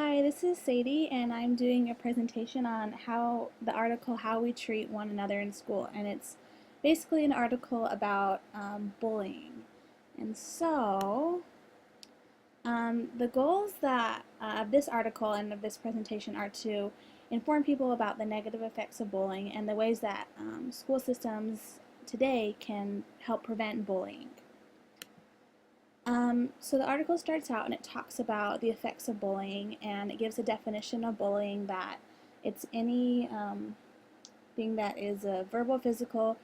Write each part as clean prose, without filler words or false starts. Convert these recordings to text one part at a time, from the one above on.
Hi, this is Sadie, and I'm doing a presentation on the article How We Treat One Another in School. And it's basically an article about bullying. And so, the goals of this article and of this presentation are to inform people about the negative effects of bullying and the ways that school systems today can help prevent bullying. So the article starts out and it talks about the effects of bullying, and it gives a definition of bullying that it's any thing that is a verbal, physical,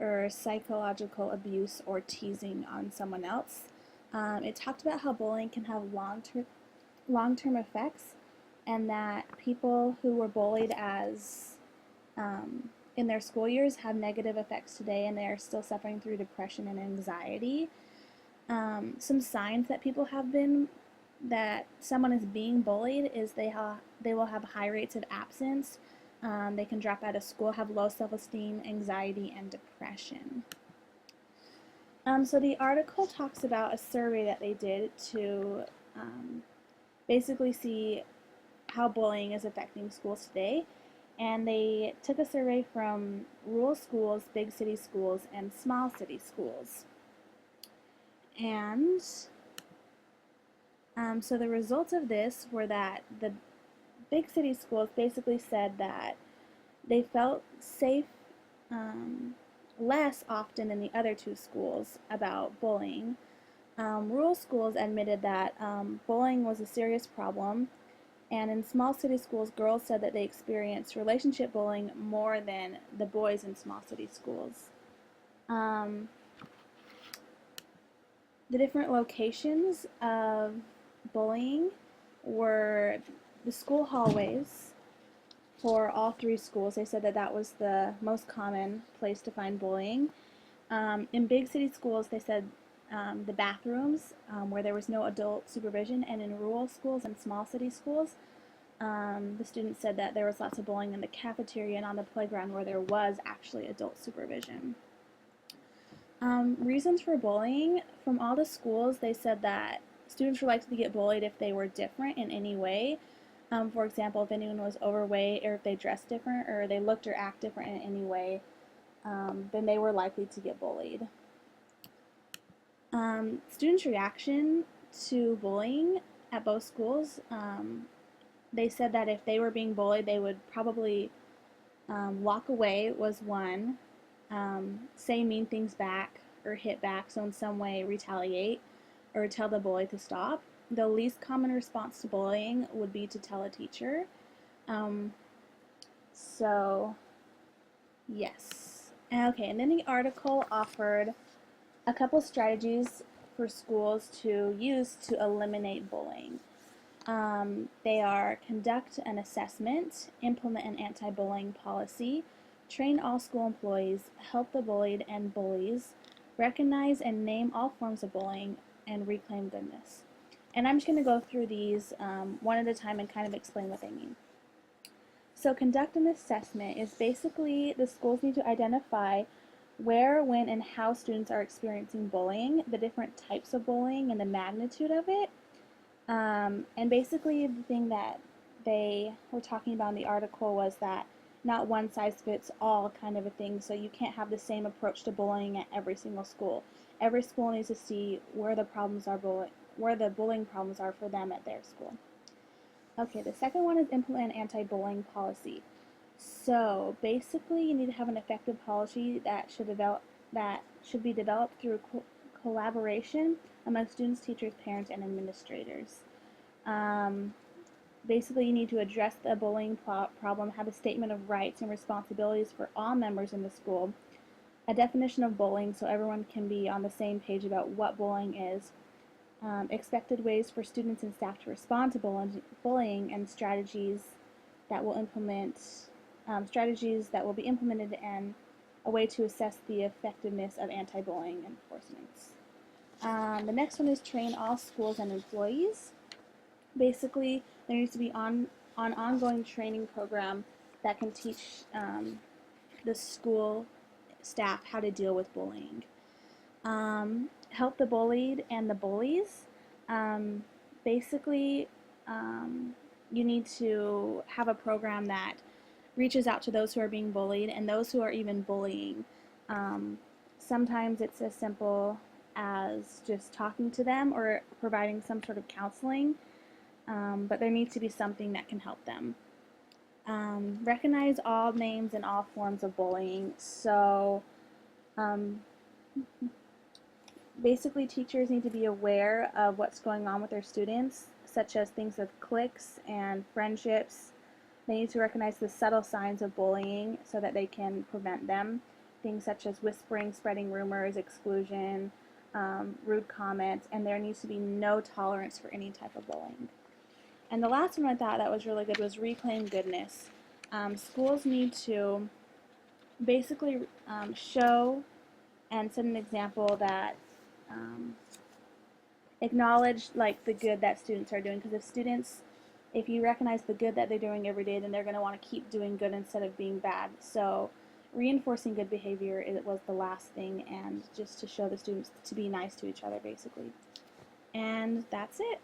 or psychological abuse or teasing on someone else. It talked about how bullying can have long-term effects, and that people who were bullied as in their school years have negative effects today, and they are still suffering through depression and anxiety. Some signs that people have been that someone is being bullied is they will have high rates of absence. They can drop out of school, have low self-esteem, anxiety, and depression. So the article talks about a survey that they did to basically see how bullying is affecting schools today. And they took a survey from rural schools, big city schools, and small city schools. And so the results of this were that the big city schools basically said that they felt safe less often than the other two schools about bullying. Rural schools admitted that bullying was a serious problem, and in small city schools, girls said that they experienced relationship bullying more than the boys in small city schools. The different locations of bullying were the school hallways for all three schools. They said that that was the most common place to find bullying. In big city schools, they said the bathrooms where there was no adult supervision, and in rural schools and small city schools, the students said that there was lots of bullying in the cafeteria and on the playground where there was actually adult supervision. Reasons for bullying, from all the schools, they said that students were likely to get bullied if they were different in any way. For example, if anyone was overweight, or if they dressed different, or they looked or acted different in any way, then they were likely to get bullied. Students' reaction to bullying at both schools, they said that if they were being bullied, they would probably walk away was one, say mean things back or hit back, so in some way retaliate or tell the bully to stop. The least common response to bullying would be to tell a teacher. So, yes. Okay, and then the article offered a couple strategies for schools to use to eliminate bullying. They are conduct an assessment, implement an anti-bullying policy, train all school employees, help the bullied and bullies, recognize and name all forms of bullying, and reclaim goodness. And I'm just going to go through these one at a time and kind of explain what they mean. So conduct an assessment is basically the schools need to identify where, when, and how students are experiencing bullying, the different types of bullying, and the magnitude of it. And basically the thing that they were talking about in the article was that not one size fits all kind of a thing, so you can't have the same approach to bullying at every single school. Every school needs to see where the bullying problems are for them at their school. Okay, the second one is implement an anti-bullying policy. So basically, you need to have an effective policy that should be developed through collaboration among students, teachers, parents, and administrators. Basically, you need to address the bullying problem, have a statement of rights and responsibilities for all members in the school, a definition of bullying so everyone can be on the same page about what bullying is, expected ways for students and staff to respond to bullying, and strategies that will be implemented, and a way to assess the effectiveness of anti-bullying enforcements. The next one is train all schools and employees. Basically, there needs to be an ongoing training program that can teach the school staff how to deal with bullying. Help the bullied and the bullies. Basically, you need to have a program that reaches out to those who are being bullied and those who are even bullying. Um, Sometimes it's as simple as just talking to them or providing some sort of counseling, but there needs to be something that can help them. Recognize all names and all forms of bullying. So um, basically, teachers need to be aware of what's going on with their students, such as things of cliques and friendships. They need to recognize the subtle signs of bullying so that they can prevent them. Things such as whispering, spreading rumors, exclusion, rude comments, and there needs to be no tolerance for any type of bullying. And the last one I thought that was really good was reclaim goodness. Schools need to basically show and set an example that um, acknowledge like the good that students are doing. Because if you recognize the good that they're doing every day, then they're going to want to keep doing good instead of being bad. So reinforcing good behavior was the last thing, and just to show the students to be nice to each other, basically. And that's it.